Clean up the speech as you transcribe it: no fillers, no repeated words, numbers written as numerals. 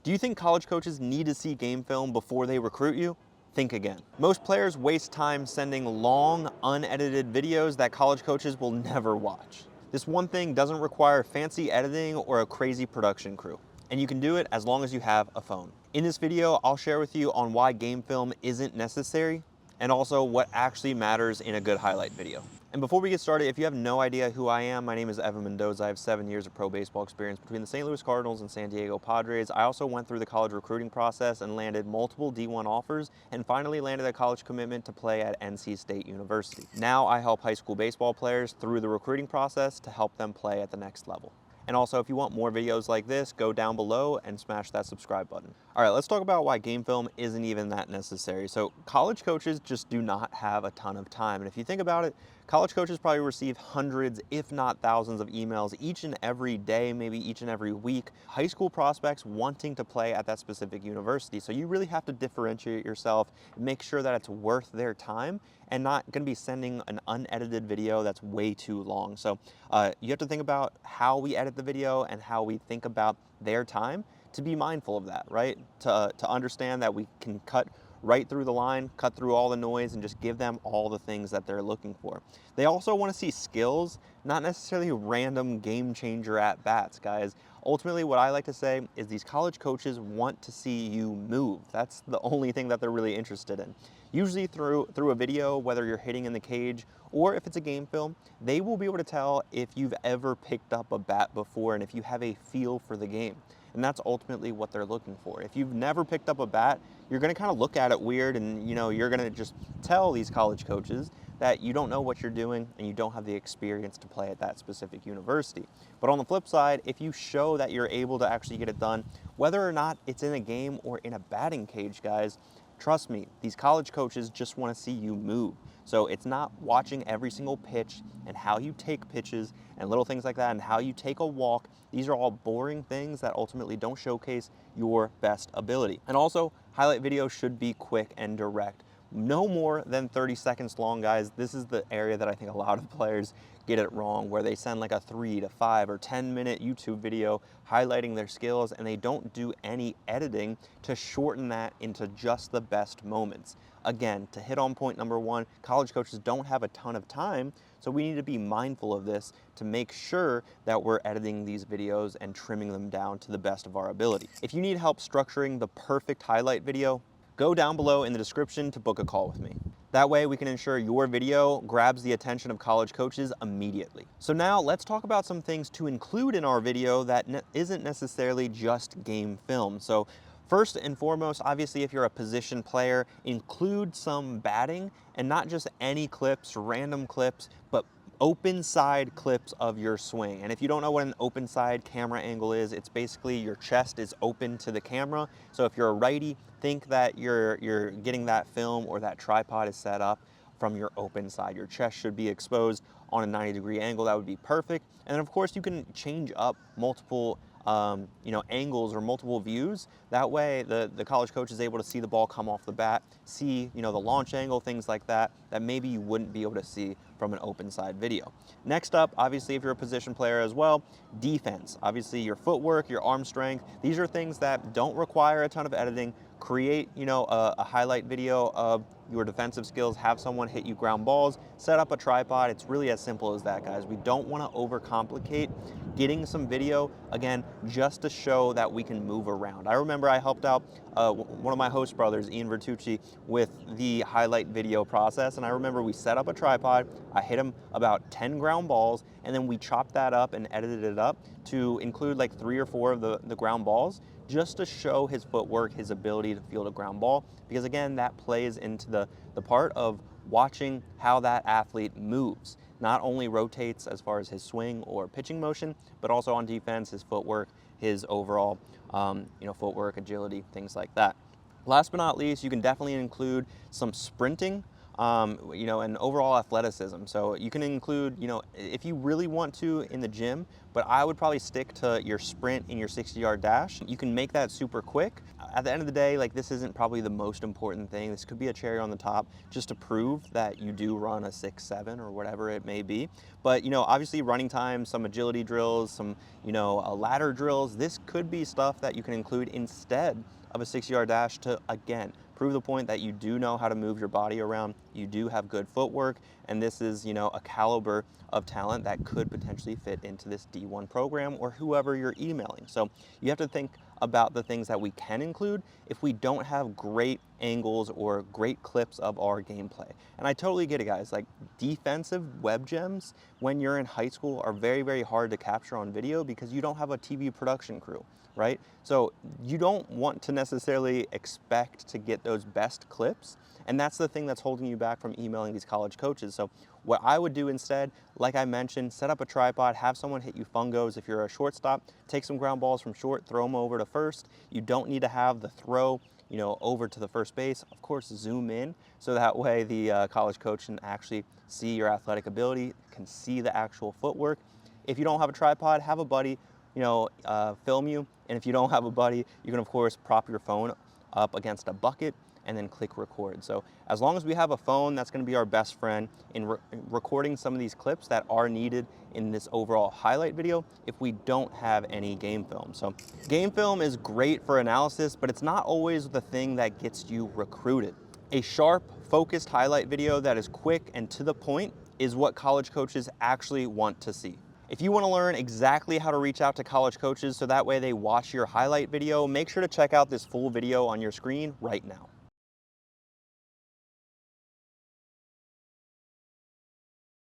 Do you think college coaches need to see game film before they recruit you? Think again. Most players waste time sending long, unedited videos that college coaches will never watch. This one thing doesn't require fancy editing or a crazy production crew, and you can do it as long as you have a phone. In this video, I'll share with you on why game film isn't necessary and also what actually matters in a good highlight video. And before we get started, if you have no idea who I am, my name is Evan Mendoza. I have 7 years of pro baseball experience between the St. Louis Cardinals and San Diego Padres. I also went through the college recruiting process and landed multiple D1 offers and finally landed a college commitment to play at NC State University. Now I help high school baseball players through the recruiting process to help them play at the next level. And also, if you want more videos like this, go down below and smash that subscribe button. All right, let's talk about why game film isn't even that necessary. So college coaches just do not have a ton of time. And if you think about it, college coaches probably receive hundreds, if not thousands of emails each and every day, maybe each and every week. High school prospects wanting to play at that specific university. So you really have to differentiate yourself and make sure that it's worth their time and not going to be sending an unedited video that's way too long. So you have to think about how we edit the video and how we think about their time to be mindful of that, right? To understand that we can cut right through the line, cut through all the noise, and just give them all the things that they're looking for. They also want to see skills, not necessarily random game changer at bats, guys. Ultimately, what I like to say is these college coaches want to see you move. That's the only thing that they're really interested in. Usually through a video, whether you're hitting in the cage or if it's a game film, they will be able to tell if you've ever picked up a bat before and if you have a feel for the game. And that's ultimately what they're looking for. If you've never picked up a bat, you're gonna kind of look at it weird and you're gonna just tell these college coaches that you don't know what you're doing and you don't have the experience to play at that specific university. But on the flip side, if you show that you're able to actually get it done, whether or not it's in a game or in a batting cage, guys, trust me, these college coaches just want to see you move. So it's not watching every single pitch and how you take pitches and little things like that and how you take a walk. These are all boring things that ultimately don't showcase your best ability. And also, highlight videos should be quick and direct. No more than 30 seconds long, guys. This is the area that I think a lot of players get it wrong, where they send like a 3 to 5 or 10-minute YouTube video highlighting their skills and they don't do any editing to shorten that into just the best moments. Again, to hit on point number one, college coaches don't have a ton of time, so we need to be mindful of this to make sure that we're editing these videos and trimming them down to the best of our ability. If you need help structuring the perfect highlight video, go down below in the description to book a call with me. That way we can ensure your video grabs the attention of college coaches immediately. So now let's talk about some things to include in our video that isn't necessarily just game film. So first and foremost, obviously if you're a position player, include some batting and not just any clips, random clips, but open side clips of your swing. And if you don't know what an open side camera angle is, it's basically your chest is open to the camera. So if you're a righty, think that you're getting that film or that tripod is set up from your open side. Your chest should be exposed on a 90-degree angle. That would be perfect. And then of course you can change up multiple angles or multiple views. That way the college coach is able to see the ball come off the bat, see, the launch angle, things like that maybe you wouldn't be able to see from an open side video. Next up, obviously, if you're a position player as well, defense. Obviously, your footwork, your arm strength, these are things that don't require a ton of editing. Create, a highlight video of your defensive skills, have someone hit you ground balls, set up a tripod. It's really as simple as that, guys. We don't want to overcomplicate getting some video, again, just to show that we can move around. I remember I helped out one of my host brothers, Ian Vertucci, with the highlight video process, and I remember we set up a tripod, I hit him about 10 ground balls, and then we chopped that up and edited it up to include like 3 or 4 of the ground balls, just to show his footwork, his ability to field a ground ball, because again, that plays into the part of watching how that athlete moves. Not only rotates as far as his swing or pitching motion, but also on defense, his footwork, his overall footwork, agility, things like that. Last but not least, you can definitely include some sprinting and overall athleticism. So you can include, if you really want to in the gym, but I would probably stick to your sprint and your 60-yard dash. You can make that super quick. At the end of the day, like, this isn't probably the most important thing. This could be a cherry on the top just to prove that you do run a 6.7 or whatever it may be. But, obviously running time, some agility drills, some, ladder drills, this could be stuff that you can include instead of a 60-yard dash to, again, prove the point that you do know how to move your body around, you do have good footwork, and this is, a caliber of talent that could potentially fit into this D1 program or whoever you're emailing. So you have to think about the things that we can include if we don't have great angles or great clips of our gameplay. And I totally get it, guys. Like, defensive web gems when you're in high school are very, very hard to capture on video because you don't have a TV production crew, right? So you don't want to necessarily expect to get those best clips, and that's the thing that's holding you back from emailing these college coaches. So what I would do instead, like I mentioned, set up a tripod, have someone hit you fungos. If you're a shortstop, take some ground balls from short, throw them over to first. You don't need to have the throw, over to the first base. Of course, zoom in so that way the college coach can actually see your athletic ability, can see the actual footwork. If you don't have a tripod, have a buddy, film you. And if you don't have a buddy, you can of course prop your phone up against a bucket and then click record. So as long as we have a phone, that's gonna be our best friend in recording some of these clips that are needed in this overall highlight video if we don't have any game film. So game film is great for analysis, but it's not always the thing that gets you recruited. A sharp, focused highlight video that is quick and to the point is what college coaches actually want to see. If you want to learn exactly how to reach out to college coaches so that way they watch your highlight video, make sure to check out this full video on your screen right now.